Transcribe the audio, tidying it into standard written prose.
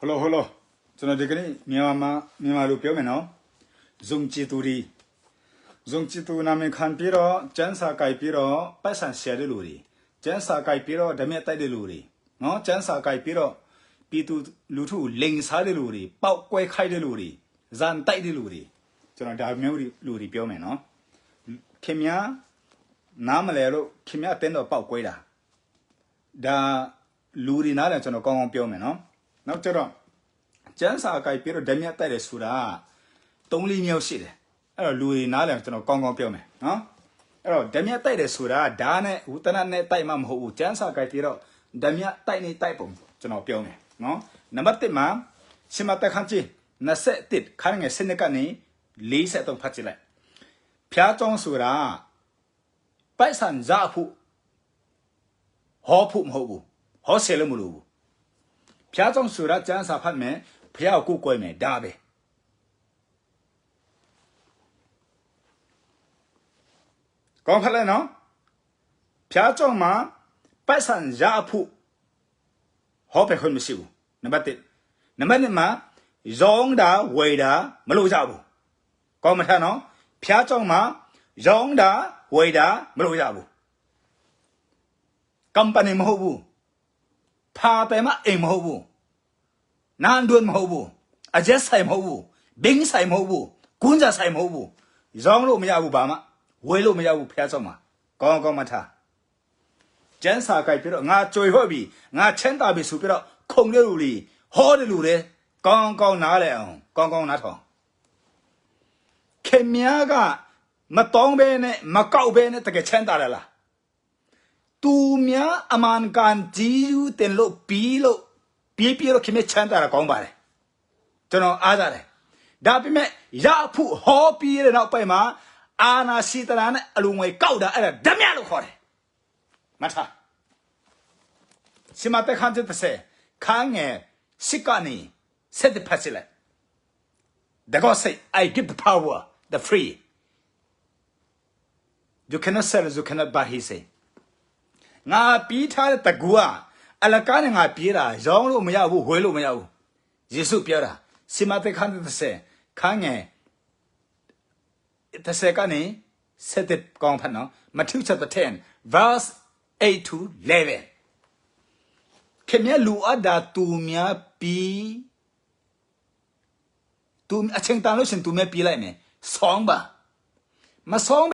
Hello. ကျွန်တော်ဒီကနေ့မြန်မာလိုပြောမယ်နော်ဇုံချီတူနာမည်ခံပြီးတော့ကျန်းစာကြိုက်ပြီးတော့ပတ်စံရှယ်တဲ့လူတွေကျန်းစာကြိုက်ပြီးတော့ဓမြတိုက်တဲ့လူတွေနော်ကျန်းစာကြိုက်ပြီးတော့ပြည်သူလူထုလိန်စားတဲ့လူတွေပေါက်ကွဲခိုက်တဲ့လူတွေဇန်တိုက်တဲ့လူတွေကျွန်တော်ဒါမျိုးလူတွေပြောမယ်နော်ခင်ဗျာနားမလဲလို့ခင်ဗျာတင်းတော့ပေါက်ကွဲတာဒါလူတွေနားလည်းကျွန်တော်ကောင်းကောင်းပြောမယ်နော်နောက်ကျတော့ကျန်းစာကြိုက်ပြီးတော့ဓမြတိုက်တယ်ဆိုတာ3-4မျိုးရှိတယ်အဲ့တော့လူတွေနားလည်းကျွန်တော်ကောင်းကောင်းပြောမယ်နော်အဲ့တော့ဓမြတိုက်တယ်ဆိုတာဓာတ်နဲ့ဝတ္တနနဲ့တိုက်မှမဟုတ်ဘူးကျန်းစာကြိုက်ပြီးတော့ဓမြတိုက်နေတိုက်ပုံကျွန်တော်ပြောမယ်နော်နံပါတ်1မှာရှမတခန်းကြီး21ခန်းငယ်စနစ်ကနေ43ဖတ်ကြည့်လိုက်ဖျားကြောင်းဆိုတာပိုက်ဆံဇာဖို့ဟောဖို့မဟုတ်ဘူးဟောဆယ်လို့မလို့ဘူးဖျားကြောင်းဆိုတာကျန်းစာဖတ်မယ်ဖျားကိုကိုယ်မယ်ဒါပဲကောင်းဖတ်လဲနော်ဖျားကြောင်းမှာပိုက်ဆံဇာဖို့ဟောပဲခွင့်မရှိဘူးနံပါတ်1နံပါတ်2မှာရောင်းတာဝယ်တာမလို့ကြဘူးကောင်းမထားနော်ဖျားကြောင်းမှာရောင်းတာဝယ်တာမလို့ကြဘူးcompany မဟုတ်ဘူးဖာတယ်မအိမ်မဟုတ်ဘူးနန်တွန်းမဟုတ်ဘူးအကျက်ဆိုင်မဟုတ်ဘူးဘင်းဆိုင်မဟုတ်ဘူးကွန်းကြဆိုင်မဟုတ်ဘူးရောင်းလို့မရဘူးဘာမှဝယ်လို့မရဘူးဖျားကြောင်းမှာကောင်းမထားကျန်းစာကြိုက်ပြီးတော့ငါကြွေဟော့ပြီငါချမ်းသာပြီဆိုပြီးတော့ခုံတဲ့လူတွေဟောတဲ့လူတွေကောင်းနားလဲအောင်ကောင်းနားထောင်ခင်များကမတောင်းဘဲနဲ့မကောက်ဘဲနဲ့တကယ်ချမ်းသာလားသူများအမှန်ကန်ကြည့်ယူတယ်လို့ပြီးလို့ခင်မချမ်းသာတာကောင်းပါတယ်ကျွန်တော်အားရတယ်ဒါပေမဲ့ရဖို့ဟောပြီးတဲ့နောက်ပိုင်းမှာအာနာစီတရာနဲ့အလူငွေကောက်တာအဲ့ဒါဓမြလို့ခေါ်တယ်မထားရှမတက်ခန်းတဲ့ခန်းငယ်စစ်ကနေဆက်တဲ့ဖတ်စလိုက် The God say I give the power the free you cannot sell you cannot buy he say ငါပြီးထားတဲ့တကူကအလကားနဲ့ငါပြေးတာရောင်းလို့မရဘူးဝယ်လို့မရဘူးယေရှုပြောတာရှမတက်ခန်းတဲ့ခန်းငယ်30ကနေဆက်တဲ့ကောင်းဖတ်နော် Matthew chapter 10 verse 8 to 11ခင်ဗျလူအပ်တာသူများပြီးသူအချိန်တန်လို့ရှင်သူများပြေးလိုက်မယ်ဆောင်းပါမဆောင်း